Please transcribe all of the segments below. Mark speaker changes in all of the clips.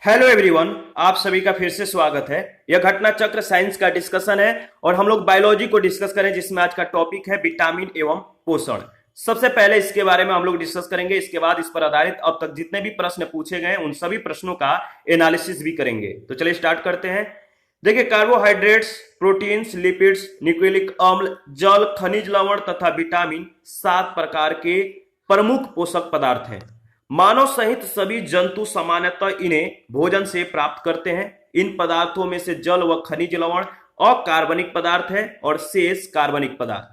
Speaker 1: Hello everyone, आप सभी का फिर से स्वागत है। यह घटना चक्र साइंस का डिस्कशन है और हम लोग बायोलॉजी को डिस्कस करें, जिसमें आज का टॉपिक है विटामिन एवं पोषण। सबसे पहले इसके बारे में हम लोग डिस्कस करेंगे, इसके बाद इस पर आधारित अब तक जितने भी प्रश्न पूछे गए उन सभी प्रश्नों का एनालिसिस भी करेंगे। तो चलिए स्टार्ट करते हैं। देखिए, कार्बोहाइड्रेट्स, प्रोटीन्स, लिपिड्स, न्यूक्लिक अम्ल, जल, खनिज लवण तथा विटामिन 7 प्रकार के प्रमुख पोषक पदार्थ हैं। मानव सहित सभी जंतु सामान्यतः इन्हें भोजन से प्राप्त करते हैं। इन पदार्थों में से जल व खनिज लवण अकार्बनिक पदार्थ है और शेष कार्बनिक पदार्थ।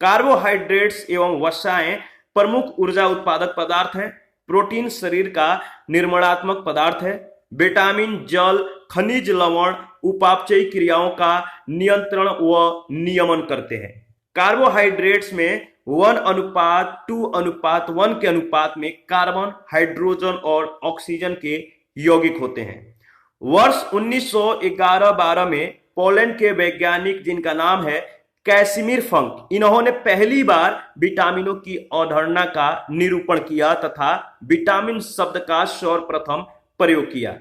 Speaker 1: कार्बोहाइड्रेट्स एवं वसाएं प्रमुख ऊर्जा उत्पादक पदार्थ हैं। प्रोटीन शरीर का निर्माणात्मक पदार्थ है। विटामिन, जल, खनिज लवण उपापचयी क्रियाओं का नियंत्रण व नियमन करते हैं। कार्बोहाइड्रेट्स में 1:2:1 के अनुपात में कार्बन, हाइड्रोजन और ऑक्सीजन के यौगिक होते हैं। वर्ष 1911-12 में पोलैंड के वैज्ञानिक, जिनका नाम है कैसिमिर फंक, इन्होंने पहली बार विटामिनों की अवधारणा का निरूपण किया तथा विटामिन शब्द का सर्वप्रथम प्रयोग किया।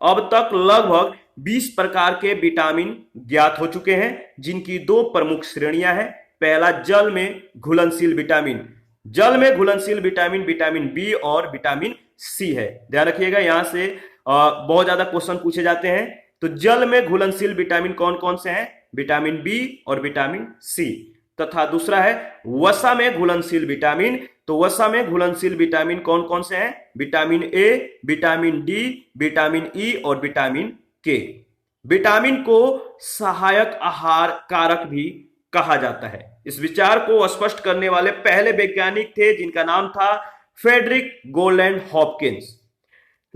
Speaker 1: अब तक लगभग 20 प्रकार के विटामिन ज्ञात हो चुके हैं, जिनकी दो प्रमुख श्रेणियां हैं। पहला, जल में घुलनशील विटामिन। जल में घुलनशील विटामिन विटामिन बी और विटामिन सी है। ध्यान रखिएगा, यहां से बहुत ज्यादा क्वेश्चन पूछे जाते हैं। तो जल में घुलनशील विटामिन कौन कौन से हैं? विटामिन बी और विटामिन सी। तथा दूसरा है वसा में घुलनशील विटामिन। तो वसा में घुलनशील विटामिन कौन कौन से हैं? Vitamin A, vitamin D, vitamin E और विटामिन के। विटामिन को सहायक आहार कारक भी कहा जाता है। इस विचार को स्पष्ट करने वाले पहले वैज्ञानिक थे, जिनका नाम था फ्रेडरिक गोल्डन हॉपकिंस।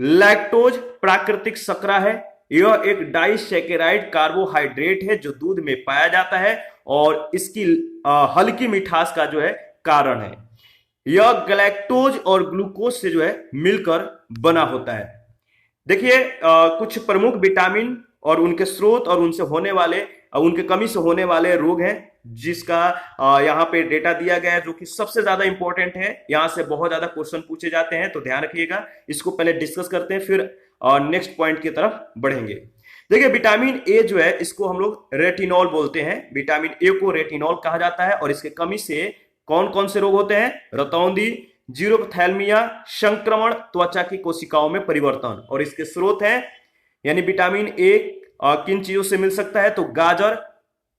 Speaker 1: लैक्टोज प्राकृतिक शर्करा है। यह एक डाइसैकेराइड कार्बोहाइड्रेट है जो दूध में पाया जाता है और इसकी हल्की मिठास का जो है कारण है। यह गैलेक्टोज और ग्लूकोज से जो है मिलकर बना होता है। देखिए, कुछ प्रमुख विटामिन और उनके स्रोत और उनसे होने वाले उनके कमी से होने वाले रोग हैं, जिसका यहाँ पे डेटा दिया गया है, जो कि सबसे ज्यादा इंपॉर्टेंट है। यहां से बहुत ज्यादा क्वेश्चन पूछे जाते हैं, तो ध्यान रखिएगा। इसको पहले डिस्कस करते हैं, फिर नेक्स्ट पॉइंट की तरफ बढ़ेंगे। देखिए, विटामिन ए जो है, इसको हम लोग रेटिनॉल बोलते हैं। विटामिन ए को रेटिनॉल कहा जाता है और इसके कमी से कौन कौन से रोग होते हैं? रतौंधी, जीरोपथैल्मिया, संक्रमण, त्वचा की कोशिकाओं में परिवर्तन। और इसके स्रोत हैं, यानी विटामिन ए किन चीजों से मिल सकता है? तो गाजर,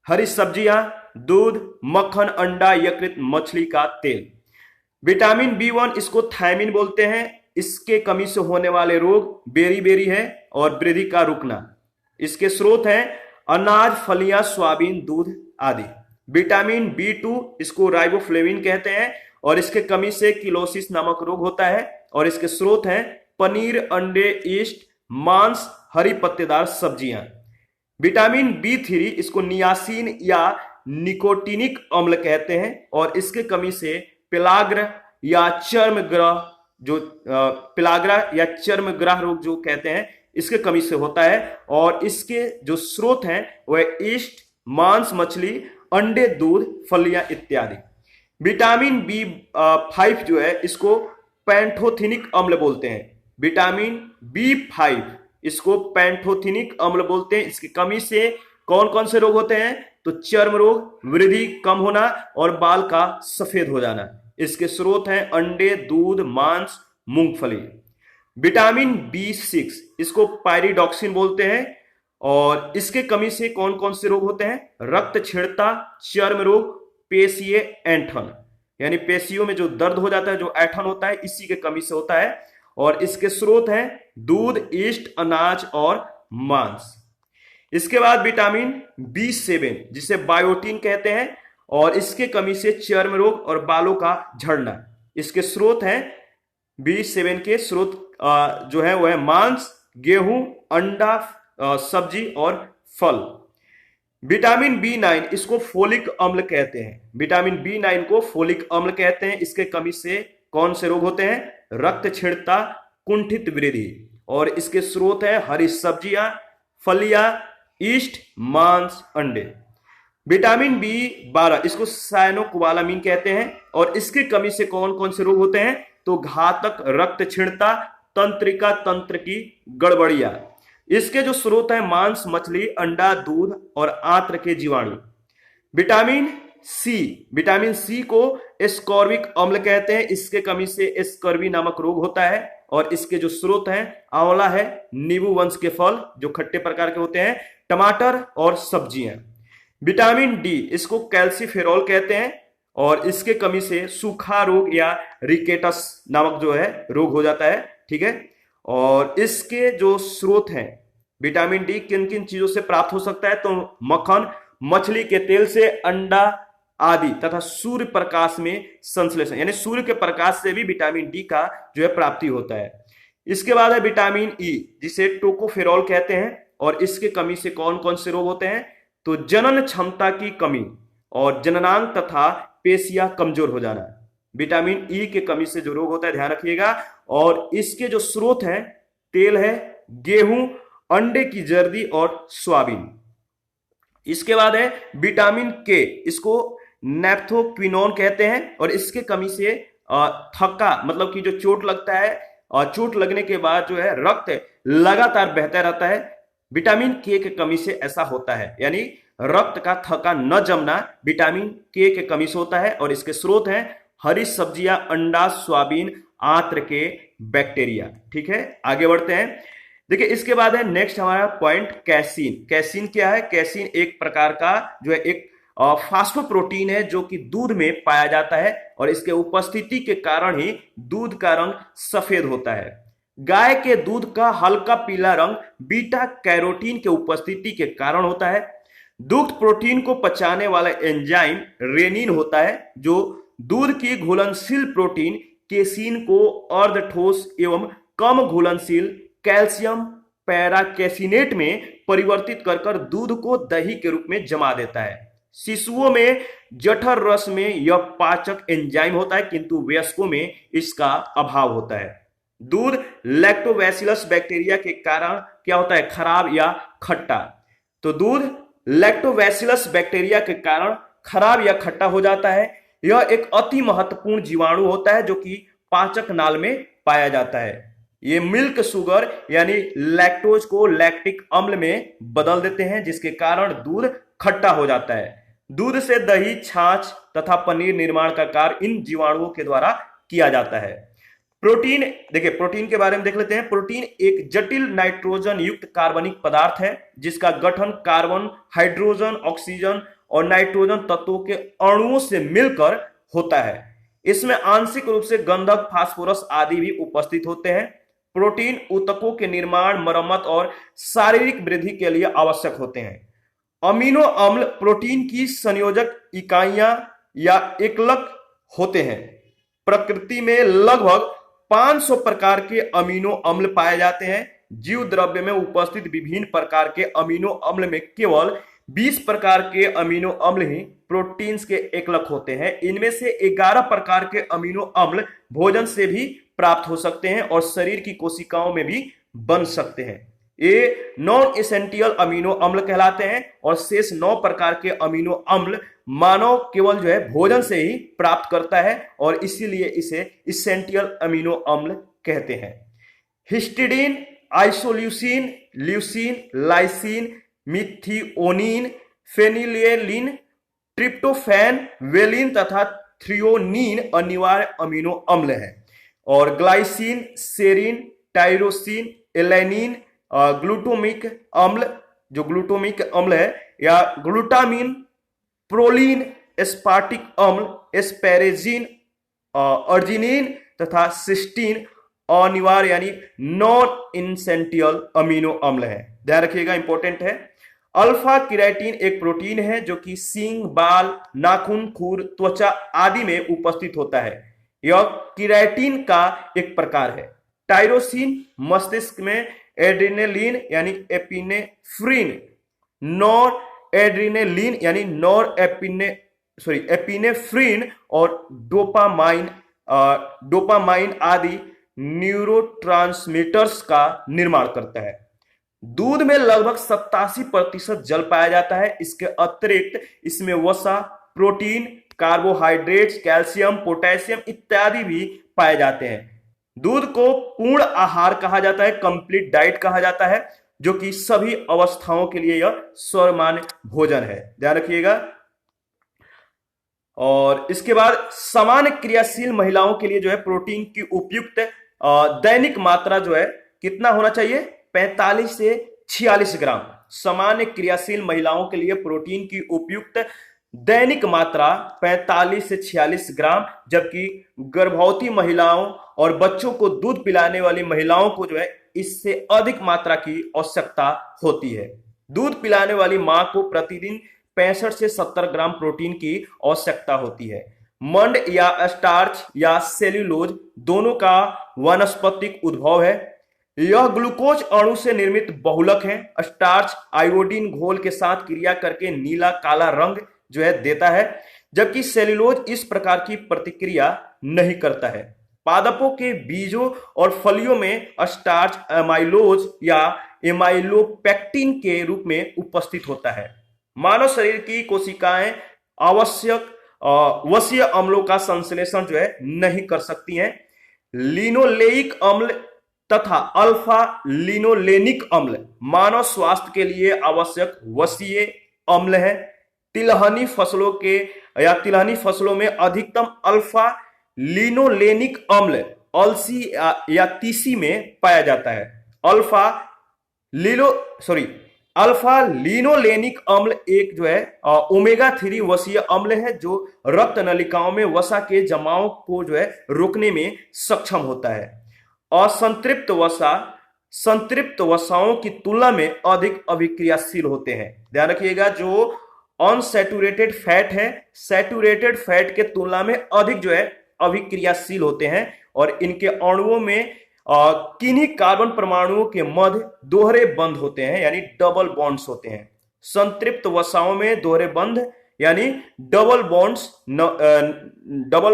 Speaker 1: हरी सब्जियां, दूध, मक्खन, अंडा, यकृत, मछली का तेल। विटामिन बी1, इसको थायमिन बोलते हैं। इसके कमी से होने वाले रोग बेरी है और वृद्धि का रुकना। इसके स्रोत हैं अनाज, फलियां, सोयाबीन, दूध आदि। विटामिन बी2, इसको राइबोफ्लेविन कहते हैं और इसके कमी से किलोसिस नामक रोग होता है। और इसके स्रोत हैं पनीर, अंडे, ईस्ट, मांस, हरी पत्तेदार सब्जियां। विटामिन बी3, इसको नियासिन या निकोटिनिक अम्ल कहते हैं और इसके कमी से पिलाग्र या चर्मग्रह रोग जो कहते हैं, इसके कमी से होता है। और इसके जो स्रोत हैं वह ईस्ट, मांस, मछली, अंडे, दूध, फलियां इत्यादि। विटामिन बी5 जो है, इसको पैंथोथिनिक अम्ल बोलते हैं। विटामिन बी5, इसको पैंथोथिनिक अम्ल बोलते हैं। इसकी कमी से कौन कौन से रोग होते हैं? तो चर्म रोग, वृद्धि कम होना और बाल का सफेद हो जाना। इसके स्रोत हैं अंडे, दूध, मांस, मूंगफली। विटामिन बी6, इसको पायरिडॉक्सिन बोलते हैं और इसके कमी से कौन कौन से रोग होते हैं? रक्त क्षीणता, चर्म रोग, पेशीय ऐंठन, यानी पेशियों में जो दर्द हो जाता है, जो ऐंठन होता है, इसी के कमी से होता है। और इसके स्रोत हैं दूध, ईस्ट, अनाज और मांस। इसके बाद विटामिन बी7, जिसे बायोटिन कहते हैं और इसके कमी से चर्म रोग और बालों का झड़ना। इसके स्रोत हैं बी7 के स्रोत जो है वह है मांस, गेहूं, अंडा, सब्जी और फल। विटामिन बी9, इसको फोलिक अम्ल कहते हैं। विटामिन बी9 को फोलिक अम्ल कहते हैं। इसके कमी से कौन से रोग होते हैं? रक्त क्षीणता, कुंठित वृद्धि। और इसके स्रोत हैं हरी सब्जियां, फलियां, ईस्ट, मांस, अंडे। विटामिन बी12, इसको साइनोकोबालामिन कहते हैं और इसकी कमी से कौन कौन से रोग होते हैं? तो घातक रक्त क्षीणता, तंत्रिका तंत्र की गड़बड़ियां। इसके जो स्रोत है मांस, मछली, अंडा, दूध और आंत्र के जीवाणु। विटामिन सी को एस्कॉर्बिक अम्ल कहते हैं। इसके कमी से एस्कर्वी नामक रोग होता है और इसके जो स्रोत हैं आंवला है, नींबू वंश के फल जो खट्टे प्रकार के होते हैं, टमाटर और सब्जियां। विटामिन डी इसको कैल्सीफेरॉल कहते हैं और इसके कमी से सूखा रोग या रिकेटस नामक जो है रोग हो जाता है। ठीक है, और इसके जो स्रोत हैं विटामिन डी किन किन चीजों से प्राप्त हो सकता है, तो मक्खन, मछली के तेल से, अंडा आदि तथा सूर्य प्रकाश में संश्लेषण, यानी सूर्य के प्रकाश से भी विटामिन डी का जो है प्राप्ति होता है। इसके बाद है विटामिन ई जिसे टोकोफेरॉल कहते हैं और इसके कमी से कौन कौन से रोग होते हैं, तो जनन क्षमता की कमी और जननांग तथा पेशियां कमजोर हो जाना। विटामिन ई के कमी से जो रोग होता है ध्यान रखिएगा। और इसके जो स्रोत हैं तेल है, गेहूं, अंडे की जर्दी और सोयाबीन। इसके बाद है विटामिन के, इसको नेप्थोक्विनोन कहते हैं और इसके कमी से थक्का मतलब कि जो चोट लगता है और चोट लगने के बाद जो है रक्त लगातार बहता रहता है, विटामिन के कमी से ऐसा होता है, यानी रक्त का थक्का न जमना विटामिन के कमी से होता है। और इसके स्रोत हैं हरी सब्जियां, अंडा, सोयाबीन, आंत्र के बैक्टीरिया। ठीक है, आगे बढ़ते हैं। देखिए इसके बाद है नेक्स्ट हमारा पॉइंट कैसीन। कैसीन क्या है? कैसीन एक प्रकार का जो है एक फास्फोप्रोटीन है जो कि दूध में पाया जाता है और इसके उपस्थिति के कारण ही दूध का रंग सफेद होता है। गाय के दूध का हल्का पीला रंग बीटा कैरोटीन के उपस्थिति के कारण होता है। दुग्ध प्रोटीन को पचाने वाला एंजाइम रेनिन होता है जो दूध की घुलनशील प्रोटीन केसीन को अर्ध ठोस एवं कम घुलनशील कैल्शियम पैराकेसिनेट में परिवर्तित कर दूध को दही के रूप में जमा देता है। शिशुओं में जठर रस में यह पाचक एंजाइम होता है किंतु वयस्कों में इसका अभाव होता है। दूध लैक्टोबैसिलस बैक्टीरिया के कारण क्या होता है? खराब या खट्टा। तो दूध लैक्टोबैसिलस बैक्टीरिया के कारण खराब या खट्टा हो जाता है। यह एक अति महत्वपूर्ण जीवाणु होता है जो कि पाचक नाल में पाया जाता है। ये मिल्क शुगर यानी लैक्टोज को लैक्टिक अम्ल में बदल देते हैं जिसके कारण दूध खट्टा हो जाता है। दूध से दही, छाछ तथा पनीर निर्माण का कार्य इन जीवाणुओं के द्वारा किया जाता है। प्रोटीन, देखिए प्रोटीन के बारे में देख लेते हैं। प्रोटीन एक जटिल नाइट्रोजन युक्त कार्बनिक पदार्थ है जिसका गठन कार्बन, हाइड्रोजन, ऑक्सीजन और नाइट्रोजन तत्वों के अणुओं से मिलकर होता है। इसमें आंशिक रूप से गंधक, फास्फोरस आदि भी उपस्थित होते हैं। प्रोटीन ऊतकों के निर्माण, मरम्मत और शारीरिक वृद्धि के लिए आवश्यक होते हैं। अमीनो अम्ल प्रोटीन की संयोजक इकाइयां या एकलक होते हैं। प्रकृति में लगभग 500 प्रकार के अमीनो अम्ल पाए जाते हैं। जीव द्रव्य में उपस्थित विभिन्न प्रकार के अमीनो अम्ल में केवल 20 प्रकार के अमीनो अम्ल ही प्रोटीन्स के एकलक होते हैं। इनमें से 11 प्रकार के अमीनो अम्ल भोजन से भी प्राप्त हो सकते हैं और शरीर की कोशिकाओं में भी बन सकते हैं। ये नॉन एसेंशियल अमीनो अम्ल कहलाते हैं और शेष 9 प्रकार के अमीनो अम्ल मानव केवल जो है भोजन से ही प्राप्त करता है और इसीलिए इसे एसेंशियल अमीनो अम्ल कहते हैं। Histidine, isoleucine, leucine, lysine, methionine, phenylalanine, tryptophan, valine तथा थ्रियोनीन अनिवार्य अमीनो अम्ल हैं और glycine, serine, tyrosine, alanine, glutamic अम्ल जो ग्लूटामिक अम्ल है या ग्लूटामिन, प्रोलीन, एस्पार्टिक अम्ल, एस्पेरेजिन, अर्जिनिन तथा सिस्टीन अनिवार्य यानी नॉन एसेंशियल अमीनो अम्ल है। ध्यान रखिएगा, इंपॉर्टेंट है। अल्फा केराटिन एक प्रोटीन है जो कि सींग, बाल, नाखून, खुर, त्वचा आदि में उपस्थित होता है। यह केराटिन का एक प्रकार है। टाइरोसिन मस्तिष्क में एड्रेनलिन यानी एपिनेफ्रिन, नॉर एड्रेनलिन यानी एपिनेफ्रिन और डोपामाइन आदि न्यूरोट्रांसमीटर्स का निर्माण करता है। दूध में लगभग 87% जल पाया जाता है। इसके अतिरिक्त इसमें वसा, प्रोटीन, कार्बोहाइड्रेट्स, कैल्शियम, पोटेशियम इत्यादि भी पाए जाते हैं। दूध को पूर्ण आहार कहा जाता है, कंप्लीट डाइट कहा जाता है, जो कि सभी अवस्थाओं के लिए यह सर्वमान्य भोजन है, ध्यान रखिएगा। और इसके बाद सामान्य क्रियाशील महिलाओं के लिए जो है प्रोटीन की उपयुक्त दैनिक मात्रा जो है कितना होना चाहिए, 45 से 46 ग्राम। सामान्य क्रियाशील महिलाओं के लिए प्रोटीन की उपयुक्त दैनिक मात्रा 45 से 46 ग्राम, जबकि गर्भवती महिलाओं और बच्चों को दूध पिलाने वाली महिलाओं को जो है इससे अधिक मात्रा की आवश्यकता होती है। दूध पिलाने वाली मां को प्रतिदिन 65 से 70 ग्राम प्रोटीन की आवश्यकता होती है। मंड या स्टार्च या सेल्यूलोज दोनों का वानस्पतिक उद्भव है। यह ग्लूकोज अणु से निर्मित बहुलक है। स्टार्च आयोडीन घोल के साथ क्रिया करके नीला काला रंग जो है देता है, जबकि सेल्यूलोज इस प्रकार की प्रतिक्रिया नहीं करता है। पादपों के बीजों और फलियों में स्टार्च एमाइलोज या एमाइलोपेक्टिन के रूप में उपस्थित होता है। मानव शरीर की कोशिकाएं आवश्यक वसीय अम्लों का संश्लेषण जो है नहीं कर सकती हैं। लिनोलेइक अम्ल तथा अल्फा लिनोलेनिक अम्ल मानव स्वास्थ्य के लिए आवश्यक वसीय अम्ल है। तिलहनी फसलों में अधिकतम अल्फा लिनोलेनिक अम्ल अलसी या तीसी में पाया जाता है। अल्फा लिनोलेनिक अम्ल एक जो है ओमेगा 3 वसीय अम्ल है, जो रक्त नलिकाओं में वसा के जमाव को जो है रोकने में सक्षम होता है। असंतृप्त वसा संतृप्त वसाओं की तुलना में अधिक अभिक्रियाशील होते हैं। ध्यान रखिएगा, जो अनसैचुरेटेड फैट है, सैचुरेटेड फैट के तुलना में अधिक जो है अभिक्रियाशील होते हैं, और इनके अणुओं में किन्हीं कार्बन परमाणुओं के मध्य दोहरे बंध होते हैं, यानी डबल बॉन्ड्स होते हैं। संतृप्त वसाओं में दोहरे बंध यानी डबल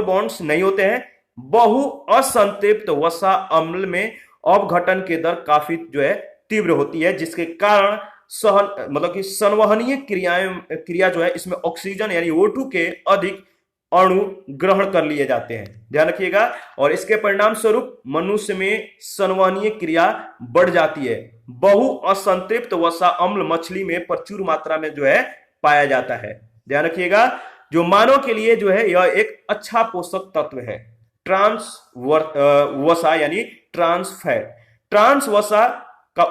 Speaker 1: बॉन्ड्स नहीं होते हैं। बहु असंतृप्त वसा अम्ल में अपघटन की दर काफी जो है तीव्र होती है, जिसके कारण संवहनीय क्रिया जो है इसमें ऑक्सीजन यानी O2 के अधिक अणु ग्रहण कर लिए जाते हैं, ध्यान रखिएगा। और इसके परिणाम स्वरूप मनुष्य में संवहनीय क्रिया बढ़ जाती है। बहु असंतृप्त वसा अम्ल मछली में प्रचुर मात्रा में जो है पाया जाता है, ध्यान रखिएगा, जो मानव के लिए जो है यह एक अच्छा पोषक तत्व है। ट्रांस वसा यानी ट्रांस फैट, ट्रांस वसा का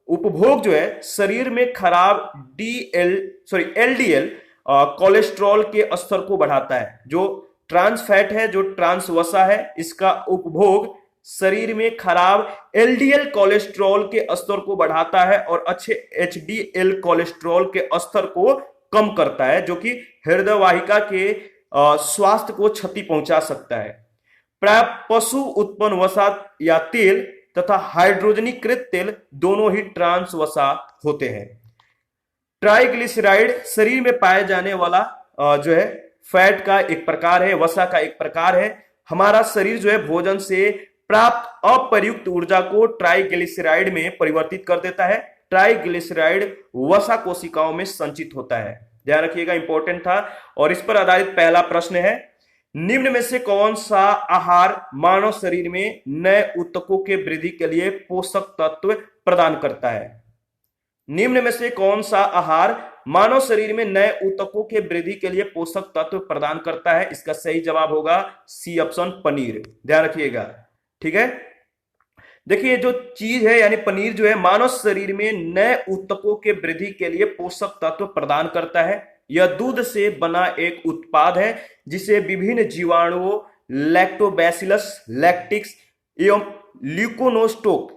Speaker 1: उपभोग जो है शरीर में खराब एलडीएल कोलेस्ट्रॉल के स्तर को बढ़ाता है। जो ट्रांस फैट है, जो ट्रांस वसा है, इसका उपभोग शरीर में खराब एलडीएल कोलेस्ट्रॉल के स्तर को बढ़ाता है और अच्छे एचडीएल कोलेस्ट्रॉल के स्तर को कम करता है, जो कि हृदय वाहिका के स्वास्थ्य को क्षति पहुंचा सकता है। प्राय पशु उत्पन्न वसा या तेल तथा हाइड्रोजनीकृत तेल दोनों ही ट्रांस वसा होते हैं। ट्राइग्लिसराइड शरीर में पाए जाने वाला जो है फैट का एक प्रकार है, वसा का एक प्रकार है। हमारा शरीर जो है भोजन से प्राप्त अप्रयुक्त ऊर्जा को ट्राइग्लिसराइड में परिवर्तित कर देता है। ट्राइग्लिसराइड वसा कोशिकाओं में संचित होता है, ध्यान रखिएगा, इंपॉर्टेंट था। और इस पर आधारित पहला प्रश्न है, निम्न में से कौन सा आहार मानव शरीर में नए ऊतकों के वृद्धि के लिए पोषक तत्व प्रदान करता है? निम्न में से कौन सा आहार मानव शरीर में नए ऊतकों के वृद्धि के लिए पोषक तत्व प्रदान करता है? इसका सही जवाब होगा सी ऑप्शन, पनीर, ध्यान रखिएगा, ठीक है। देखिए, जो चीज है यानी पनीर जो है मानव शरीर में नए ऊतकों के वृद्धि के लिए पोषक तत्व प्रदान करता है। यह दूध से बना एक उत्पाद है जिसे विभिन्न जीवाणुओं लैक्टोबैसिलस लैक्टिक्स एवं ल्यूकोनोस्टोक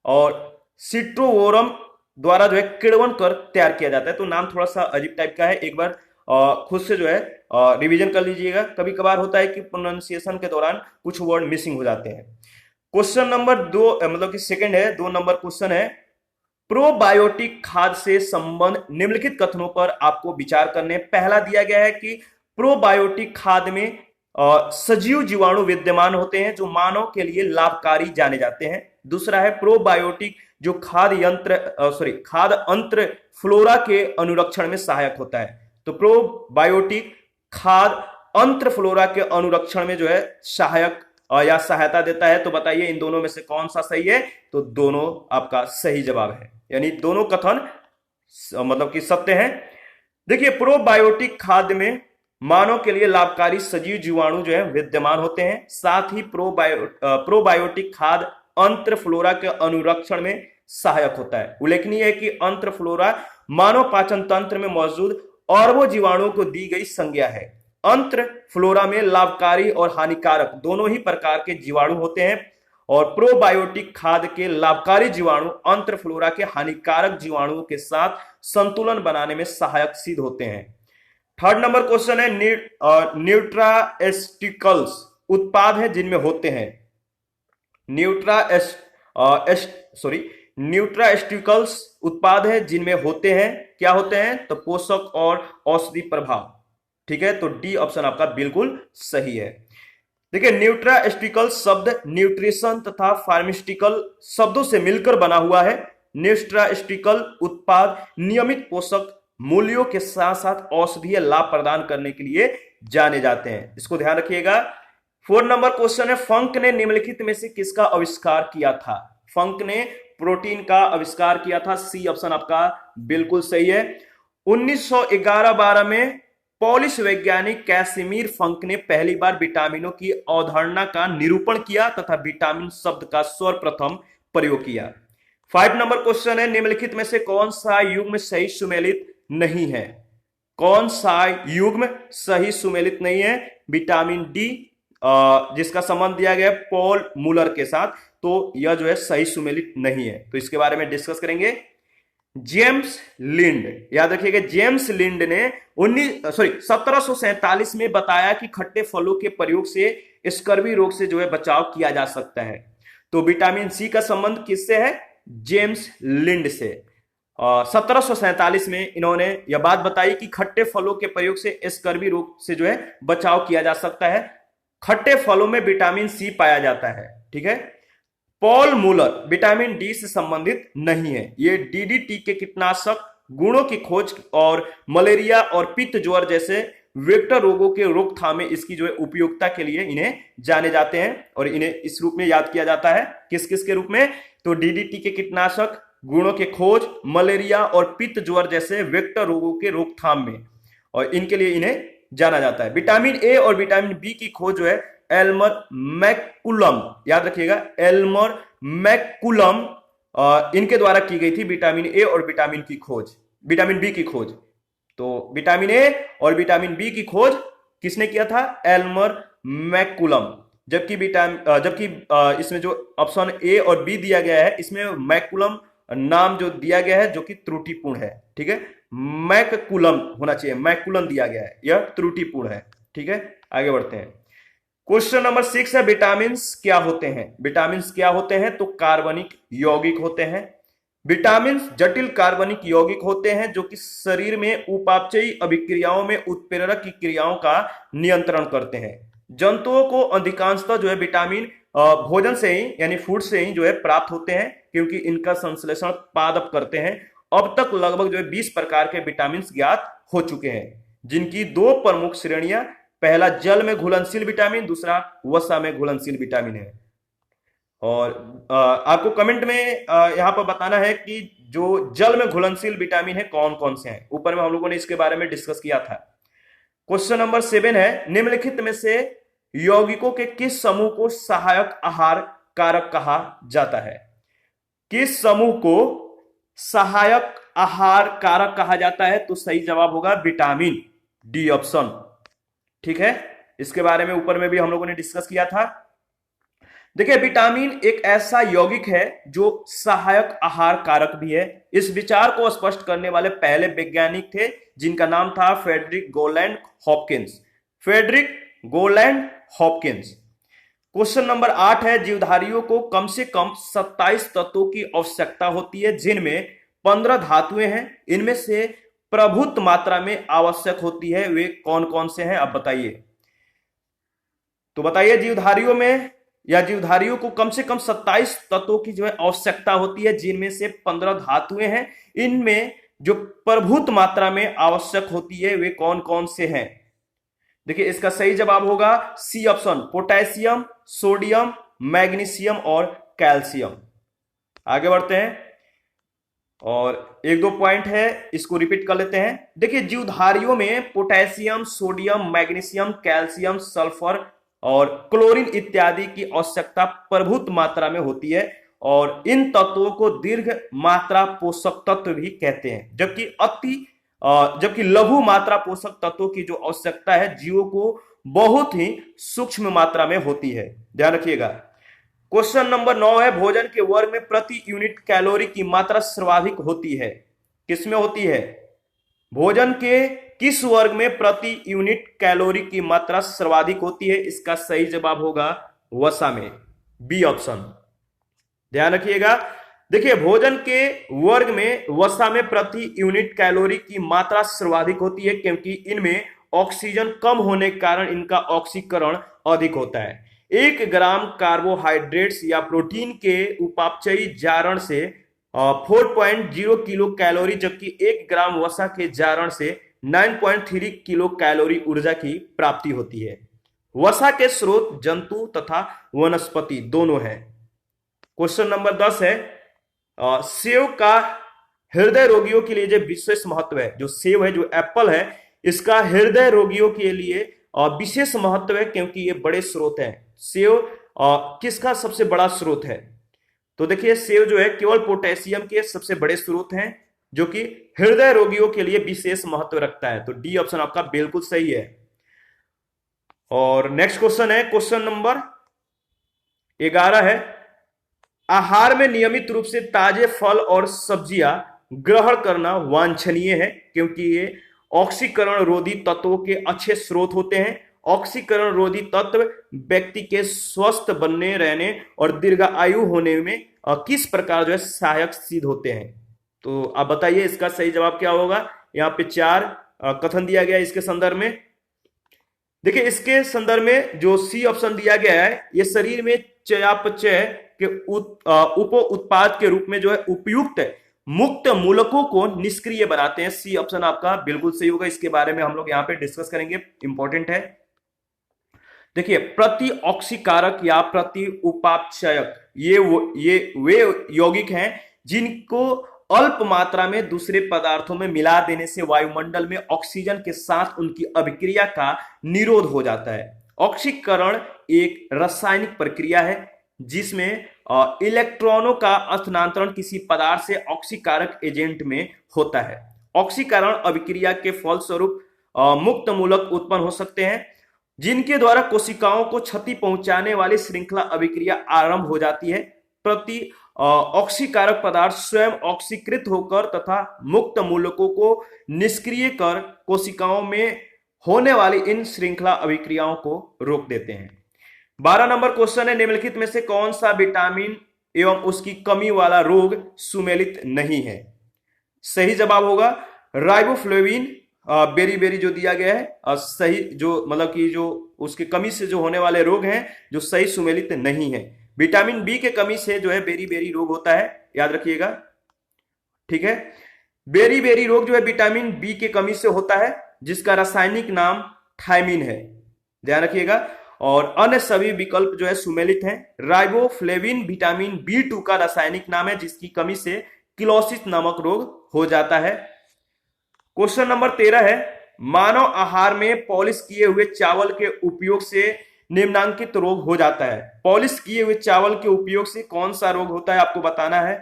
Speaker 1: और सिट्रोवोरम द्वारा जो है किण्वन कर तैयार किया जाता है। तो नाम थोड़ा सा अजीब टाइप का है, एक बार खुद से जो है रिवीजन कर लीजिएगा। कभी कभार होता है कि प्रोनाउंसिएशन के दौरान कुछ वर्ड मिसिंग हो जाते हैं। क्वेश्चन नंबर 2 मतलब कि सेकंड है, 2 नंबर क्वेश्चन है, प्रोबायोटिक खाद्य से संबंध निम्नलिखित कथनों पर आपको विचार करने। पहला दिया गया है कि प्रोबायोटिक खाद्य में सजीव जीवाणु विद्यमान होते हैं जो मानव के लिए लाभकारी जाने जाते हैं। दूसरा है प्रोबायोटिक जो खाद्य अंत्र फ्लोरा के अनुरक्षण में सहायक होता है। तो प्रोबायोटिक खाद्य अंत्र फ्लोरा के अनुरक्षण में जो है सहायक या सहायता देता है। तो बताइए इन दोनों में से कौन सा सही है? तो दोनों आपका सही जवाब है, यानी दोनों कथन मतलब कि सत्य है। देखिए, प्रोबायोटिक खाद्य में मानव के लिए लाभकारी सजीव जीवाणु जो है विद्यमान होते हैं। साथ ही प्रोबायोटिक खाद्य अंतर्फ्लोरा के अनुरक्षण में सहायक होता है। उल्लेखनीय है कि अंतर्फ्लोरा मानव पाचन तंत्र में मौजूद अरबों जीवाणुओं को दी गई संज्ञा है। अंतर्फ्लोरा में लाभकारी और हानिकारक दोनों ही प्रकार के जीवाणु होते हैं और प्रोबायोटिक खाद्य के लाभकारी जीवाणु अंतर्फ्लोरा के हानिकारक जीवाणुओं के साथ संतुलन बनाने में सहायक सिद्ध होते हैं। थर्ड नंबर क्वेश्चन है, न्यूट्रास्टिकल्स उत्पाद है जिनमें होते हैं न्यूट्रास्टिकल्स उत्पाद है जिनमें होते हैं, क्या होते हैं? तो पोषक और औषधि प्रभाव। ठीक है, तो डी ऑप्शन आपका बिल्कुल सही है। देखिए, न्यूट्रास्टिकल शब्द न्यूट्रिशन तथा फार्मास्यूटिकल शब्दों से मिलकर बना हुआ है। न्यूट्रास्टिकल उत्पाद नियमित पोषक मूल्यों के साथ साथ औषधीय लाभ प्रदान करने के लिए जाने जाते हैं, इसको ध्यान रखिएगा। 4 नंबर क्वेश्चन है, फंक ने निम्नलिखित में से किसका आविष्कार किया था? फंक ने प्रोटीन का आविष्कार किया था। सी ऑप्शन आपका बिल्कुल सही है। 1911-12 में पोलिश वैज्ञानिक कैसिमिर फंक ने पहली बार विटामिनों की अवधारणा का निरूपण किया तथा विटामिन शब्द का सर्वप्रथम प्रयोग किया। 5 नंबर क्वेश्चन है, निम्नलिखित में से कौन सा युग्म सही सुमेलित नहीं है? कौन सा युग्म सही सुमेलित नहीं है? विटामिन डी, जिसका संबंध दिया गया पॉल मूलर के साथ, तो यह जो है सही सुमेलित नहीं है। तो इसके बारे में डिस्कस करेंगे। जेम्स लिंड, याद रखिएगा, जेम्स लिंड ने 1747 में बताया कि खट्टे फलों के प्रयोग से स्कर्वी रोग से जो है बचाव किया जा सकता है। तो विटामिन सी का संबंध किससे है? जेम्स लिंड से। 1747 में इन्होंने यह बात बताई कि खट्टे फलों के प्रयोग से स्कर्वी रोग से जो है बचाव किया जा सकता है। खट्टे फलों में विटामिन सी पाया जाता है। ठीक है, पॉल मूलर विटामिन डी से संबंधित नहीं है। ये डीडीटी के कीटनाशक गुणों की खोज और मलेरिया और पित्त ज्वर जैसे वेक्टर रोगों के रोकथाम में इसकी जो है उपयोगिता के लिए इन्हें जाने जाते हैं और इन्हें इस रूप में याद किया जाता है। किस किस के रूप में? तो डीडीटी के कीटनाशक गुणों के खोज, मलेरिया और पित्त ज्वर जैसे वेक्टर रोगों के रोकथाम में, और इनके लिए इन्हें जाना जाता है। विटामिन ए और विटामिन बी की खोज जो है एल्मर मैकुलम, याद रखिएगा, एल्मर मैकुलम इनके द्वारा की गई थी विटामिन ए और विटामिन बी की खोज। तो विटामिन ए और विटामिन बी की खोज किसने किया था? Elmer McCullum. जबकि इसमें जो ऑप्शन ए और बी दिया गया है, इसमें मैकुलम नाम जो दिया गया है जो कि त्रुटिपूर्ण है। ठीक है, मैकुलम होना चाहिए, मैकुलम दिया गया है, यह त्रुटिपूर्ण है। ठीक है, आगे बढ़ते हैं। क्वेश्चन नंबर 6 है, विटामिन क्या होते हैं? विटामिन क्या होते हैं? तो कार्बनिक यौगिक होते हैं। विटामिन जटिल कार्बनिक यौगिक होते हैं जो कि शरीर में उपापचयी अभिक्रियाओं में उत्प्रेरक की क्रियाओं का नियंत्रण करते हैं। जंतुओं को अधिकांशतः जो है विटामिन भोजन से ही, यानी फूड से ही जो है प्राप्त होते हैं, क्योंकि इनका संश्लेषण पादप करते हैं। अब तक लगभग जो है 20 प्रकार के विटामिन ज्ञात हो चुके हैं, जिनकी 2 प्रमुख श्रेणियां, पहला जल में घुलनशील विटामिन, दूसरा वसा में घुलनशील विटामिन है। और आपको कमेंट में यहां पर बताना है कि जो जल में घुलनशील विटामिन है कौन कौन से हैं। ऊपर में हम लोगों ने इसके बारे में डिस्कस किया था। क्वेश्चन नंबर 7 है, निम्नलिखित में से यौगिकों के किस समूह को सहायक आहार कारक कहा जाता है? किस समूह को सहायक आहार कारक कहा जाता है? तो सही जवाब होगा विटामिन डी ऑप्शन। ठीक है, इसके बारे में ऊपर में भी हम लोगों ने डिस्कस किया था। देखिए, विटामिन एक ऐसा यौगिक है जो सहायक आहार कारक भी है। इस विचार को स्पष्ट करने वाले पहले वैज्ञानिक थे जिनका नाम था Frederick Gowland Hopkins. Question number 8 है, जीवधारियों को कम से कम 27 तत्वों की आवश्यकता होती है, जिनमें 15 धातुएं हैं। इनमें से प्रभुत मात्रा में आवश्यक होती है, वे कौन कौन से हैं? आप बताइए। तो बताइए, जीवधारियों को कम से कम 27 तत्वों की जो है आवश्यकता होती है, जिनमें से 15 धातुएं हैं। इनमें जो प्रभुत मात्रा में आवश्यक होती है वे कौन कौन से हैं? देखिए, इसका सही जवाब होगा C option, potassium, sodium, magnesium और कैल्शियम। आगे बढ़ते हैं और एक दो पॉइंट है, इसको रिपीट कर लेते हैं। देखिए, जीवधारियों में potassium, sodium, magnesium, calcium, sulphur और क्लोरीन इत्यादि की आवश्यकता प्रभुत मात्रा में होती है और इन तत्वों को दीर्घ मात्रा पोषक तत्व भी कहते हैं, जबकि लघु मात्रा पोषक तत्वों की जो आवश्यकता है जीवों को बहुत ही सूक्ष्म मात्रा में होती है। ध्यान रखिएगा। क्वेश्चन नंबर 9 है, भोजन के वर्ग में प्रति यूनिट कैलोरी की मात्रा सर्वाधिक होती है? किसमें होती है? भोजन के किस वर्ग में प्रति यूनिट कैलोरी की मात्रा सर्वाधिक होती है? इसका सही जवाब होगा वसा में, बी ऑप्शन। ध्यान रखिएगा। देखिए, भोजन के वर्ग में वसा में प्रति यूनिट कैलोरी की मात्रा सर्वाधिक होती है क्योंकि इनमें ऑक्सीजन कम होने के कारण इनका ऑक्सीकरण अधिक होता है। 1 ग्राम कार्बोहाइड्रेट्स या प्रोटीन के उपापचयी जारण से 4.0 किलो कैलोरी, जबकि 1 ग्राम वसा के जारण से 9.3 किलो कैलोरी ऊर्जा की प्राप्ति होती है। वसा के स्रोत जंतु तथा वनस्पति दोनों है। क्वेश्चन नंबर 10 है, सेव का हृदय रोगियों के लिए जो विशेष महत्व है, जो सेव है, जो एप्पल है, इसका हृदय रोगियों के लिए विशेष महत्व है क्योंकि ये बड़े स्रोत हैं। सेव किसका सबसे बड़ा स्रोत है? तो देखिए, सेव जो है केवल पोटेशियम के सबसे बड़े स्रोत हैं जो कि हृदय रोगियों के लिए विशेष महत्व रखता है। तो डी ऑप्शन आपका बिल्कुल सही है। और नेक्स्ट क्वेश्चन है, क्वेश्चन नंबर 11 है, आहार में नियमित रूप से ताजे फल और सब्जियां ग्रहण करना वांछनीय है क्योंकि ये ऑक्सीकरण रोधी तत्वों के अच्छे स्रोत होते हैं। ऑक्सीकरण रोधी तत्व व्यक्ति के स्वस्थ बनने, रहने और दीर्घायु होने में किस प्रकार जो है सहायक सिद्ध होते हैं? तो आप बताइए इसका सही जवाब क्या होगा। यहाँ पे 4 कथन दिया गया है इसके संदर्भ में। देखिए, इसके संदर्भ में जो सी ऑप्शन दिया गया है, ये शरीर में चयापचय के उप उत्पाद के रूप में जो है उपयुक्त मुक्त मूलकों को निष्क्रिय बनाते हैं। सी ऑप्शन आपका बिल्कुल सही होगा। इसके बारे में हम लोग यहाँ पे डिस्कस करेंगे, इंपॉर्टेंट है। देखिए, प्रति ऑक्सीकारक या प्रति उपापचयक ये वे यौगिक हैं जिनको अल्प मात्रा में दूसरे पदार्थों में मिला देने से वायुमंडल में ऑक्सीजन के साथ उनकी अभिक्रिया का निरोध हो जाता है। ऑक्सीकरण एक रासायनिक प्रक्रिया है जिसमें इलेक्ट्रॉनों का स्थानांतरण किसी पदार्थ से ऑक्सीकारक एजेंट में होता है। ऑक्सीकरण अभिक्रिया के फलस्वरूप मुक्त मूलक उत्पन्न हो सकते हैं जिनके द्वारा कोशिकाओं को क्षति पहुंचाने वाली श्रृंखला अभिक्रिया आरंभ हो जाती है। प्रति ऑक्सीकारक पदार्थ स्वयं ऑक्सीकृत होकर तथा मुक्त मूलकों को निष्क्रिय कर कोशिकाओं में होने वाली इन श्रृंखला अभिक्रियाओं को रोक देते हैं। 12 नंबर क्वेश्चन है, निम्नलिखित में से कौन सा विटामिन एवं उसकी कमी वाला रोग सुमेलित नहीं है? सही जवाब होगा राइबोफ्लेविन, बेरी जो दिया गया है सही, जो मतलब कि जो उसकी कमी से जो होने वाले रोग हैं जो सही सुमेलित नहीं है। विटामिन बी के कमी से जो है बेरी रोग होता है, याद रखिएगा, ठीक है। बेरी रोग जो है विटामिन बी के कमी से होता है जिसका रासायनिक नाम थायमिन है, ध्यान रखिएगा। और अन्य सभी विकल्प जो है सुमेलित हैं। राइबोफ्लेविन विटामिन B2 का रासायनिक नाम है जिसकी कमी से किलोसिस नामक रोग हो जाता है। क्वेश्चन नंबर 13 है, मानव आहार में पॉलिश किए हुए चावल के उपयोग से निम्नांकित रोग हो जाता है। पॉलिश किए हुए चावल के उपयोग से कौन सा रोग होता है आपको बताना है।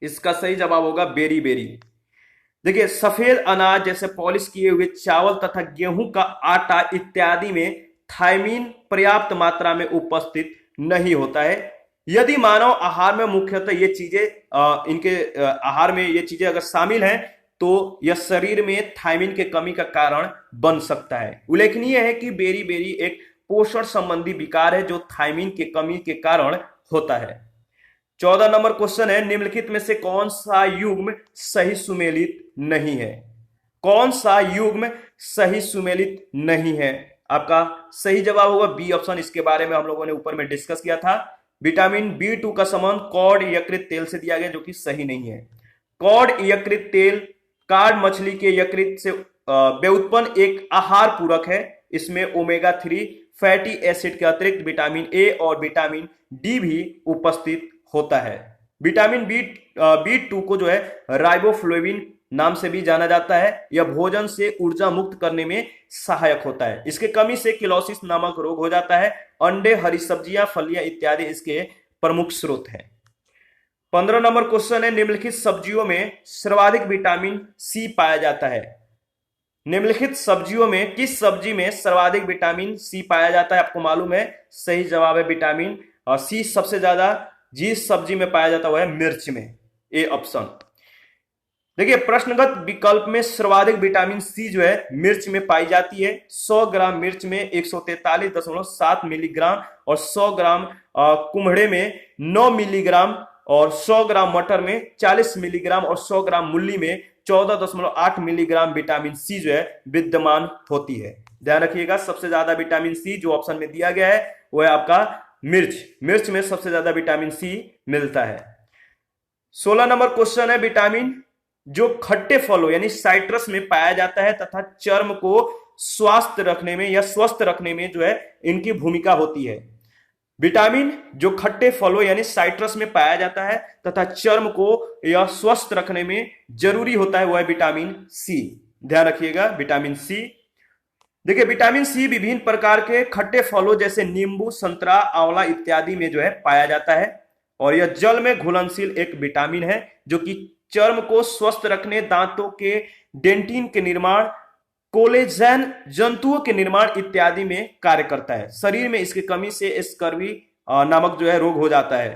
Speaker 1: इसका सही जवाब होगा बेरी। देखिए, सफेद अनाज जैसे पॉलिश किए हुए चावल तथा गेहूं का आटा इत्यादि में थायमिन पर्याप्त मात्रा में उपस्थित नहीं होता है। यदि मानव आहार में मुख्यतः ये चीजें इनके आहार में ये चीजें अगर शामिल हैं तो यह शरीर में थायमिन के कमी का कारण बन सकता है। उल्लेखनीय है कि बेरी एक पोषण संबंधी विकार है जो थायमिन के कमी के कारण होता है। 14 नंबर क्वेश्चन है, निम्नलिखित में से कौन सा युग्म सही सुमेलित नहीं है? कौन सा युग्म सही सुमेलित नहीं है? आपका सही जवाब होगा बी ऑप्शन। इसके बारे में हम लोगों ने ऊपर में डिस्कस किया था। विटामिन B2 का संबंध कॉड यकृत तेल से दिया गया जो कि सही नहीं है। कॉड यकृत तेल कार्ड मछली के यकृत से व्युत्पन्न एक आहार पूरक है। इसमें ओमेगा 3 फैटी एसिड के अतिरिक्त विटामिन ए और विटामिन डी भी उपस्थित होता है। विटामिन बी टू को जो है राइबोफ्लेविन नाम से भी जाना जाता है। यह भोजन से ऊर्जा मुक्त करने में सहायक होता है। इसके कमी से किलोसिस नामक रोग हो जाता है। अंडे, हरी सब्जियां, फलियां इत्यादि इसके प्रमुख स्रोत हैं। 15 नंबर क्वेश्चन है, निम्नलिखित सब्जियों में सर्वाधिक विटामिन सी पाया जाता है। निम्नलिखित सब्जियों में किस सब्जी में सर्वाधिक विटामिन सी पाया जाता है? आपको मालूम है, सही जवाब है विटामिन सी सबसे ज्यादा जिस सब्जी में पाया जाता है वह है मिर्च में, ए ऑप्शन। देखिए, प्रश्नगत विकल्प में सर्वाधिक विटामिन सी जो है मिर्च में पाई जाती है। 100 ग्राम मिर्च में 143.7 मिलीग्राम और 100 ग्राम कुम्हड़े में 9 मिलीग्राम और 100 ग्राम मटर में 40 मिलीग्राम और 100 ग्राम मूली में 14.8 मिलीग्राम विटामिन सी जो है विद्यमान होती है। ध्यान रखिएगा, सबसे ज्यादा विटामिन सी जो ऑप्शन में दिया गया है वो है आपका मिर्च में सबसे ज्यादा विटामिन सी मिलता है। 16 नंबर क्वेश्चन है, विटामिन जो खट्टे फलों यानी साइट्रस में पाया जाता है तथा चर्म को स्वस्थ रखने में या स्वस्थ रखने में जो है इनकी भूमिका होती है। विटामिन जो खट्टे फलों यानी साइट्रस में पाया जाता है तथा चर्म को या स्वस्थ रखने में जरूरी होता है वह है विटामिन सी। ध्यान रखिएगा, विटामिन सी। देखिए, विटामिन सी विभिन्न प्रकार के खट्टे फलों जैसे नींबू, संतरा, आंवला इत्यादि में जो है पाया जाता है और यह जल में घुलनशील एक विटामिन है जो कि चर्म को स्वस्थ रखने, दांतों के डेंटिन के निर्माण, कोलेजन जंतुओं के निर्माण इत्यादि में कार्य करता है। शरीर में इसकी कमी से स्कर्वी नामक जो है रोग हो जाता है।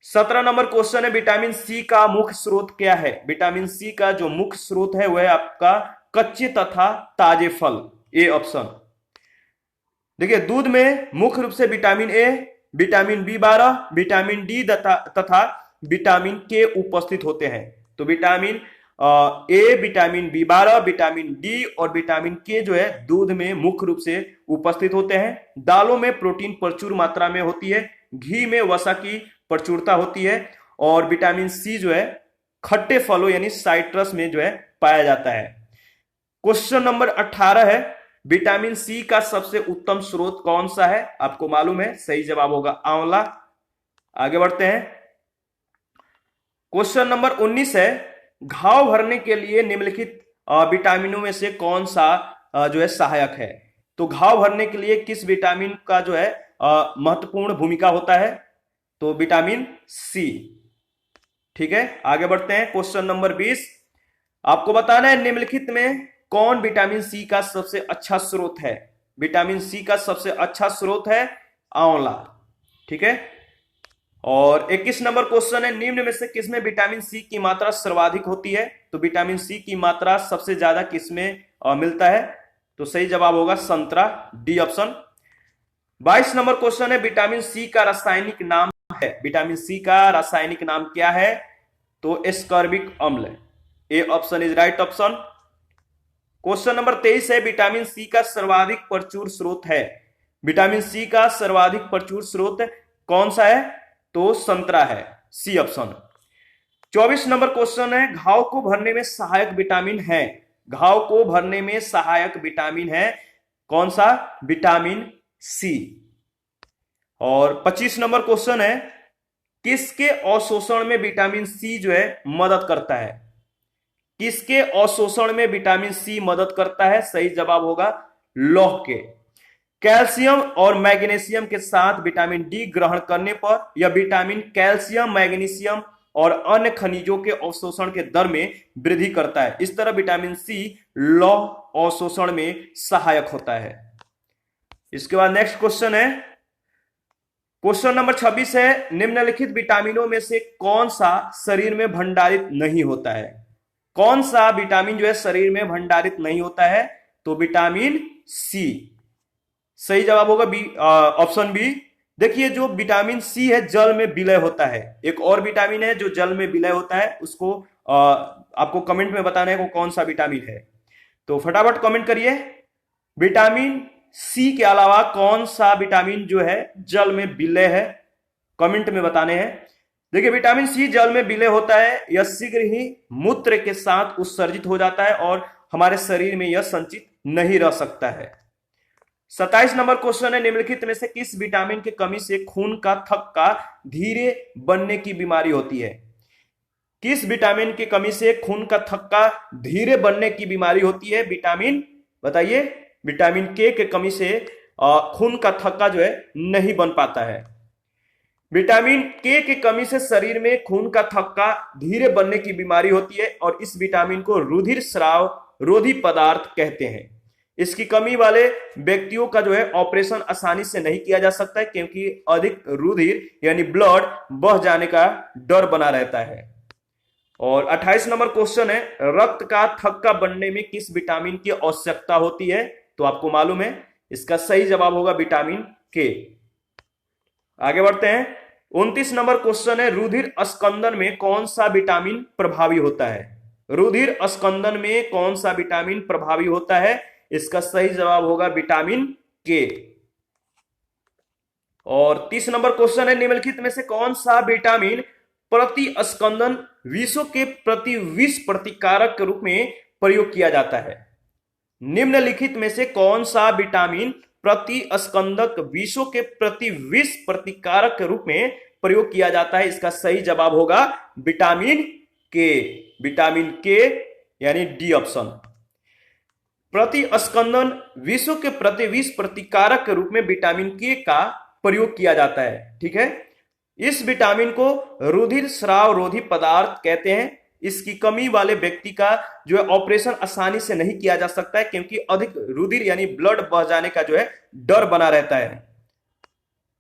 Speaker 1: 17 नंबर क्वेश्चन है, विटामिन सी का मुख्य स्रोत क्या है? विटामिन सी का जो मुख्य स्रोत है वह है आपका कच्चे तथा ताजे फल, ए ऑप्शन। देखिए, दूध में मुख्य रूप से vitamin A, vitamin B12, vitamin D तथा विटामिन के उपस्थित होते हैं। तो vitamin A, vitamin B12, vitamin D और विटामिन के जो है दूध में मुख्य रूप से उपस्थित होते हैं। दालों में प्रोटीन प्रचुर मात्रा में होती है, घी में वसा की प्रचुरता होती है और विटामिन सी जो है खट्टे फलों यानी साइट्रस में जो है पाया जाता है। क्वेश्चन नंबर 18 है, विटामिन सी का सबसे उत्तम स्रोत कौन सा है? आपको मालूम है, सही जवाब होगा आंवला। आगे बढ़ते हैं। क्वेश्चन नंबर 19 है, घाव भरने के लिए निम्नलिखित विटामिनों में से कौन सा जो है सहायक है? तो घाव भरने के लिए किस विटामिन का जो है महत्वपूर्ण भूमिका होता है? तो विटामिन सी। ठीक है, आगे बढ़ते हैं। क्वेश्चन नंबर 20, आपको बताना है निम्नलिखित में कौन विटामिन सी का सबसे अच्छा स्रोत है? विटामिन सी का सबसे अच्छा स्रोत है आंवला। ठीक है, और 21 नंबर क्वेश्चन है, निम्न में से किसमें विटामिन सी की मात्रा सर्वाधिक होती है? तो विटामिन सी की मात्रा सबसे ज्यादा किसमें मिलता है? तो सही जवाब होगा संतरा, डी ऑप्शन। 22 नंबर क्वेश्चन है, विटामिन सी का रासायनिक नाम है। विटामिन सी का रासायनिक नाम क्या है? तो एस्कॉर्बिक अम्ल, A option is right option. Question number 23 है, विटामिन सी का सर्वाधिक प्रचुर स्रोत है। विटामिन सी का सर्वाधिक प्रचुर स्रोत कौन सा है? तो संतरा है, सी ऑप्शन। 24 नंबर क्वेश्चन है, घाव को भरने में सहायक विटामिन है। घाव को भरने में सहायक विटामिन है कौन सा? Vitamin C. और 25 नंबर क्वेश्चन है, किसके अवशोषण में विटामिन सी जो है मदद करता है? किसके अवशोषण में विटामिन सी मदद करता है? सही जवाब होगा लौह के। कैल्शियम और मैग्नीशियम के साथ विटामिन डी ग्रहण करने पर यह विटामिन कैल्शियम, मैग्नीशियम और अन्य खनिजों के अवशोषण के दर में वृद्धि करता है। इस तरह विटामिन सी लौह अवशोषण में सहायक होता है। इसके बाद नेक्स्ट क्वेश्चन है, क्वेश्चन नंबर 26 है, निम्नलिखित विटामिनों में से कौन सा शरीर में भंडारित नहीं होता है? कौन सा विटामिन जो है शरीर में भंडारित नहीं होता है? तो विटामिन सी। सही जवाब होगा बी, ऑप्शन बी। देखिए, जो विटामिन सी है जल में विलय होता है। एक और विटामिन है जो जल में विलय होता है, उसको आपको कमेंट में बताना है वो कौन सा विटामिन है। तो फटाफट कमेंट करिए, विटामिन सी के अलावा कौन सा विटामिन जो है जल में विलय है, कमेंट में बताने हैं। देखिए, विटामिन सी जल में विलय होता है, यह शीघ्र ही मूत्र के साथ उत्सर्जित हो जाता है और हमारे शरीर में यह संचित नहीं रह सकता है। 27 नंबर क्वेश्चन है, निम्नलिखित में से किस विटामिन की कमी से खून का थक्का धीरे बनने की बीमारी होती है? किस विटामिन की कमी से खून का थक्का धीरे बनने की बीमारी होती है? विटामिन बताइए। विटामिन के कमी से खून का थक्का जो है नहीं बन पाता है। विटामिन के की कमी से शरीर में खून का थक्का धीरे बनने की बीमारी होती है और इस विटामिन को रुधिर स्राव रोधी पदार्थ कहते हैं। इसकी कमी वाले व्यक्तियों का जो है ऑपरेशन आसानी से नहीं किया जा सकता है क्योंकि अधिक रुधिर यानी ब्लड बह जाने का डर बना रहता है। और 28 नंबर क्वेश्चन है, रक्त का थक्का बनने में किस विटामिन की आवश्यकता होती है? तो आपको मालूम है, इसका सही जवाब होगा विटामिन के। आगे बढ़ते हैं। 29 नंबर क्वेश्चन है, रुधिर स्कंदन में कौन सा विटामिन प्रभावी होता है? रुधिर स्कंदन में कौन सा विटामिन प्रभावी होता है? इसका सही जवाब होगा विटामिन के। और 30 नंबर क्वेश्चन है, निम्नलिखित में से कौन सा विटामिन प्रति स्कंदन विषों के प्रति विष प्रतिकारक के रूप में प्रयोग किया जाता है? निम्नलिखित में से कौन सा विटामिन प्रति स्कंदक विषों के प्रति विष प्रतिकारक के रूप में प्रयोग किया जाता है? इसका सही जवाब होगा विटामिन के। विटामिन के यानी डी ऑप्शन। प्रति स्कंदन विषों के प्रति विष प्रतिकारक के रूप में विटामिन के का प्रयोग किया जाता है। ठीक है, इस विटामिन को रुधिर स्राव रोधी पदार्थ कहते हैं। इसकी कमी वाले व्यक्ति का जो है ऑपरेशन आसानी से नहीं किया जा सकता है क्योंकि अधिक रुधिर यानी ब्लड बह जाने का जो है डर बना रहता है।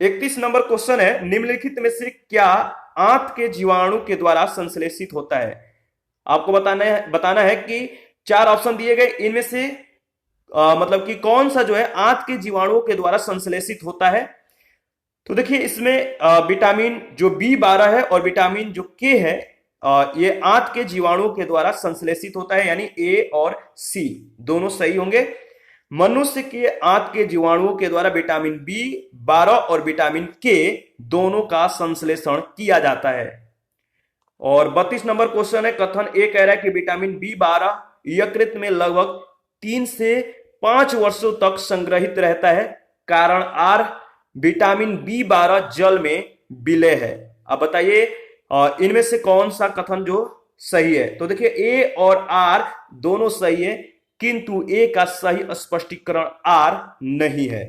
Speaker 1: 31 नंबर क्वेश्चन है, निम्नलिखित में से क्या आंत के जीवाणु के द्वारा संश्लेषित होता है? आपको बताना है कि 4 ऑप्शन दिए गए, इनमें से मतलब कि कौन सा जो है आंत के जीवाणुओं के द्वारा संश्लेषित होता है? तो देखिए, इसमें विटामिन जो B12 है और विटामिन जो के है ये आंत के जीवाणुओं के द्वारा संश्लेषित होता है, यानी ए और सी दोनों सही होंगे। मनुष्य के आंत के जीवाणुओं के द्वारा विटामिन B12 और विटामिन के दोनों का संश्लेषण किया जाता है। और 32 नंबर क्वेश्चन है, कथन ए कह रहा है कि विटामिन B12 यकृत में लगभग 3 से 5 वर्षों तक संग्रहित रहता है। कारण आर, विटामिन B12 जल में विलय है। अब बताइए इनमें से कौन सा कथन जो सही है? तो देखिए, ए और आर दोनों सही है किंतु ए का सही स्पष्टीकरण आर नहीं है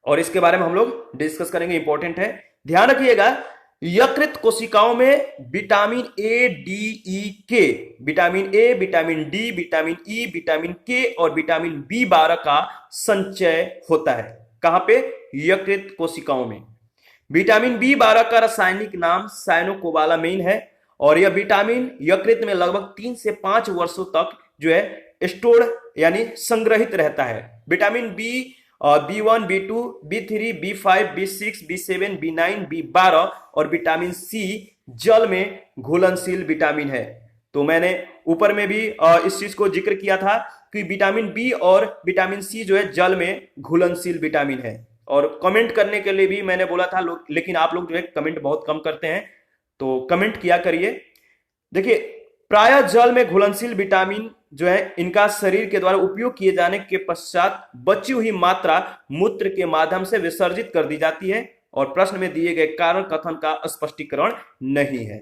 Speaker 1: और इसके बारे में हम लोग डिस्कस करेंगे, इंपॉर्टेंट है, ध्यान रखिएगा। यकृत कोशिकाओं में विटामिन ए, डी, ई, के, vitamin A, vitamin D, vitamin E, vitamin के और विटामिन B12 का संचय होता है। कहां पे? यकृत कोशिकाओं में। विटामिन B12 का रासायनिक नाम साइनोकोबालामाइन है और यह विटामिन यकृत में लगभग 3 से 5 वर्षों तक जो है स्टोर्ड यानी संग्रहित रहता है। Vitamin B1, B2, B3, B5, B6, B7, B9, B12 और विटामिन सी जल में घुलनशील विटामिन है। तो मैंने ऊपर में भी इस चीज को जिक्र किया था कि विटामिन बी और विटामिन सी जो है जल में घुलनशील विटामिन है। और कमेंट करने के लिए भी मैंने बोला था लेकिन आप लोग जो है कमेंट बहुत कम करते हैं, तो कमेंट किया करिए। देखिए, प्रायः जल में घुलनशील विटामिन जो है इनका शरीर के द्वारा उपयोग किए जाने के पश्चात बची हुई मात्रा मूत्र के माध्यम से विसर्जित कर दी जाती है और प्रश्न में दिए गए कारण कथन का स्पष्टीकरण नहीं है।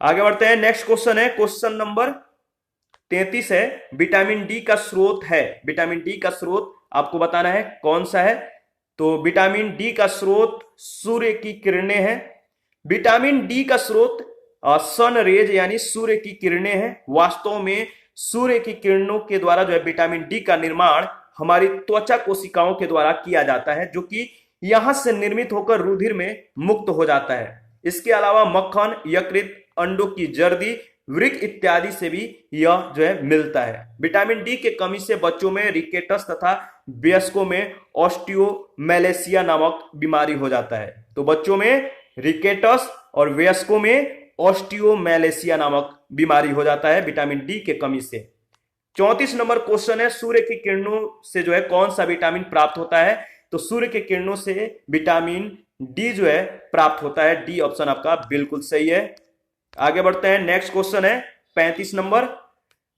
Speaker 1: आगे बढ़ते हैं, नेक्स्ट क्वेश्चन है, क्वेश्चन नंबर 33 है, विटामिन डी का स्रोत है। विटामिन डी का स्रोत आपको बताना है कौन सा है? तो विटामिन डी का स्रोत सूर्य की किरणें हैं। विटामिन डी का स्रोत सन रेज यानी सूर्य की किरणें हैं। वास्तव में सूर्य की किरणों के द्वारा जो है विटामिन डी का निर्माण हमारी त्वचा कोशिकाओं के द्वारा किया जाता है, जो कि यहां से निर्मित होकर रुधिर में मुक्त हो जाता है। इसके अलावा मक्खन, यकृत, अंडों की जर्दी, वृक्क इत्यादि से भी यह जो है मिलता है। विटामिन डी के कमी से बच्चों में रिकेटस तथा वयस्कों में ऑस्टियोमेलेसिया नामक बीमारी हो जाता है। तो बच्चों में रिकेटस और वयस्कों में ऑस्टियोमेलेसिया नामक बीमारी हो जाता है विटामिन डी के कमी से। 34 नंबर क्वेश्चन है, सूर्य की किरणों से जो है कौन सा विटामिन प्राप्त होता है? तो सूर्य के किरणों से विटामिन डी जो है प्राप्त होता है। डी ऑप्शन आपका बिल्कुल सही है। आगे बढ़ते हैं, नेक्स्ट क्वेश्चन है 35 नंबर,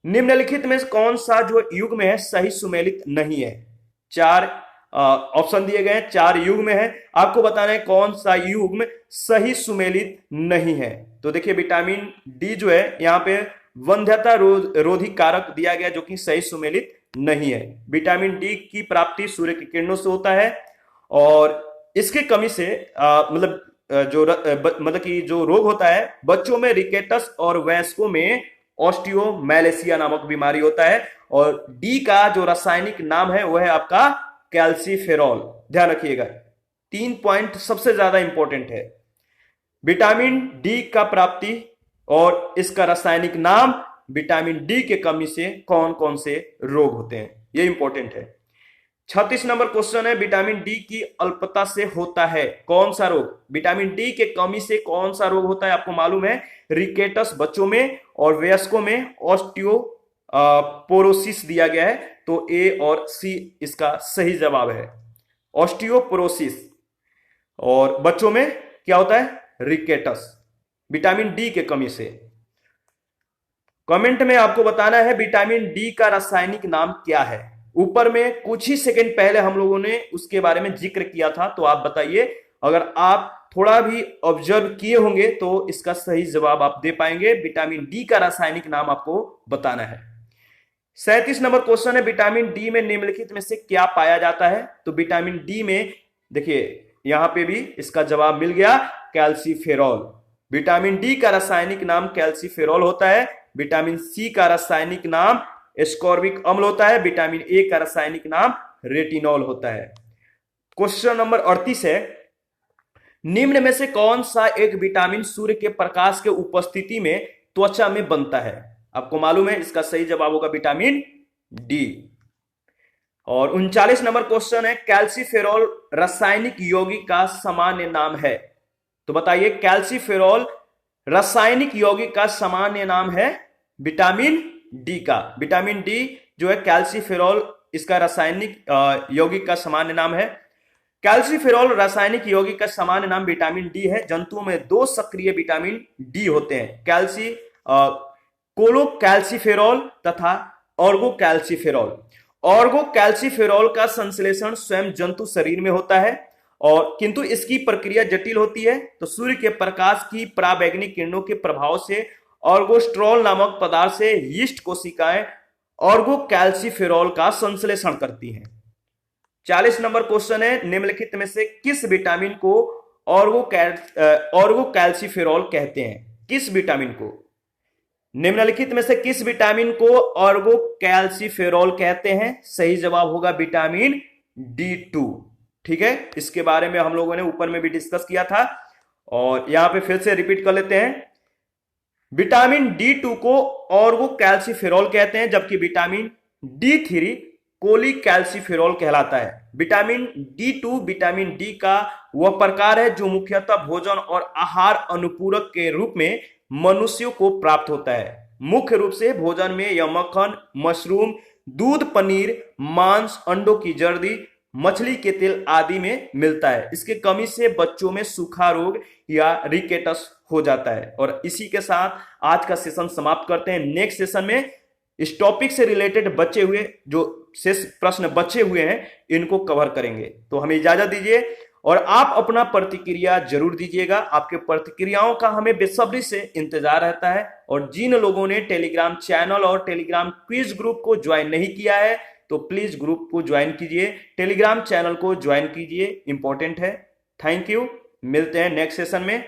Speaker 1: निम्नलिखित में से कौन सा जो युग्म है सही सुमेलित नहीं है? चार ऑप्शन दिए गए हैं, चार युग्म है, आपको बताना है कौन सा युग्म सही सुमेलित नहीं है। तो देखिए विटामिन डी जो है यहाँ पे वंध्यता रोधी कारक दिया गया जो कि सही सुमेलित नहीं है। विटामिन डी की प्राप्ति सूर्य की किरणों से होता है और इसके कमी से मतलब कि जो रोग होता है बच्चों में रिकेटस और वयस्कों में ऑस्टियोमैलेसिया नामक बीमारी होता है। और डी का जो रासायनिक नाम है वह है आपका कैल्सीफेरॉल। ध्यान रखिएगा, 3 पॉइंट सबसे ज्यादा इंपॉर्टेंट है। विटामिन डी का प्राप्ति और इसका रासायनिक नाम, विटामिन डी के कमी से कौन कौन से रोग होते हैं, ये इंपॉर्टेंट है। 36 नंबर क्वेश्चन है, विटामिन डी की अल्पता से होता है कौन सा रोग? विटामिन डी के कमी से कौन सा रोग होता है? आपको मालूम है रिकेटस बच्चों में और वयस्कों में ऑस्टियोपोरोसिस दिया गया है। तो ए और सी इसका सही जवाब है, ऑस्टियोपोरोसिस। और बच्चों में क्या होता है? रिकेटस, विटामिन डी के कमी से। कमेंट में आपको बताना है विटामिन डी का रासायनिक नाम क्या है। ऊपर में कुछ ही सेकंड पहले हम लोगों ने उसके बारे में जिक्र किया था, तो आप बताइए, अगर आप थोड़ा भी ऑब्जर्व किए होंगे तो इसका सही जवाब आप दे पाएंगे। विटामिन डी का रासायनिक नाम आपको बताना है। 37 नंबर क्वेश्चन है, विटामिन डी में निम्नलिखित में से क्या पाया जाता है? तो विटामिन डी में देखिए यहां पे भी इसका जवाब मिल गया, कैल्सीफेरॉल। विटामिन डी का रासायनिक नाम कैल्सीफेरॉल होता है। विटामिन सी का रासायनिक नाम एस्कॉर्बिक अम्ल होता है। विटामिन ए का रासायनिक नाम रेटिनॉल होता है। क्वेश्चन नंबर 38 है, निम्न में से कौन सा एक विटामिन सूर्य के प्रकाश के उपस्थिति में त्वचा में बनता है? आपको मालूम है इसका सही जवाब होगा विटामिन डी। और 39 नंबर क्वेश्चन है, कैल्सीफेरॉल रासायनिक यौगिक का सामान्य नाम है। तो बताइए कैल्सीफेरॉल रासायनिक यौगिक का सामान्य नाम है विटामिन डी का। विटामिन डी जो है कैल्सीफेरॉल, इसका रासायनिक यौगिक का सामान्य नाम है। कैल्सीफेरॉल रासायनिक यौगिक का सामान्य नाम विटामिन डी है। जंतुओं में 2 सक्रिय विटामिन डी होते हैं, कोलोकैल्सीफेरॉल तथा ऑर्गोकैल्सीफेरॉल। ऑर्गोकैल्सीफेरॉल का संश्लेषण स्वयं जंतु शरीर में होता है और किंतु इसकी प्रक्रिया जटिल होती है। तो सूर्य के प्रकाश की पराबैंगनी किरणों के प्रभाव से ऑर्गोस्ट्रॉल नामक पदार्थ से यीस्ट कोशिकाएं ऑर्गोकैल्सीफेरॉल का संश्लेषण करती हैं। 40 नंबर क्वेश्चन है, निम्नलिखित में से किस विटामिन को ऑर्गोकैल्सीफेरॉल कहते हैं? किस विटामिन को? निम्नलिखित में से किस विटामिन को ऑर्गोकैल्सीफेरॉल कहते हैं? सही जवाब होगा विटामिन D2। ठीक है, इसके बारे में हम लोगों ने ऊपर में भी डिस्कस किया था और यहां पे फिर से रिपीट कर लेते हैं। विटामिन D2 को ऑर्गोकैल्सीफेरॉल कहते हैं, जबकि विटामिन D3 कोलिकैल्सीफेरॉल कहलाता है। विटामिन D2 विटामिन डी का वह प्रकार है जो मुख्यतः भोजन और आहार अनुपूरक के रूप में मनुष्यों को प्राप्त होता है। मुख्य रूप से भोजन में यह मक्खन, मशरूम, दूध, पनीर, मांस, अंडों की जर्दी, मछली के तेल आदि में मिलता है। इसके कमी से बच्चों में सूखा रोग या रिकेटस हो जाता है। और इसी के साथ आज का सेशन समाप्त करते हैं। नेक्स्ट सेशन में इस टॉपिक से रिलेटेड बचे हुए जो शेष प्रश्न बचे हुए हैं इनको कवर करेंगे। तो हमें इजाजत दीजिए और आप अपना प्रतिक्रिया जरूर दीजिएगा। आपके प्रतिक्रियाओं का हमें बेसब्री से इंतजार रहता है। और जिन लोगों ने टेलीग्राम चैनल और टेलीग्राम क्विज ग्रुप को ज्वाइन नहीं किया है तो प्लीज ग्रुप को ज्वाइन कीजिए, टेलीग्राम चैनल को ज्वाइन कीजिए, इंपॉर्टेंट है। थैंक यू, मिलते हैं नेक्स्ट सेशन में।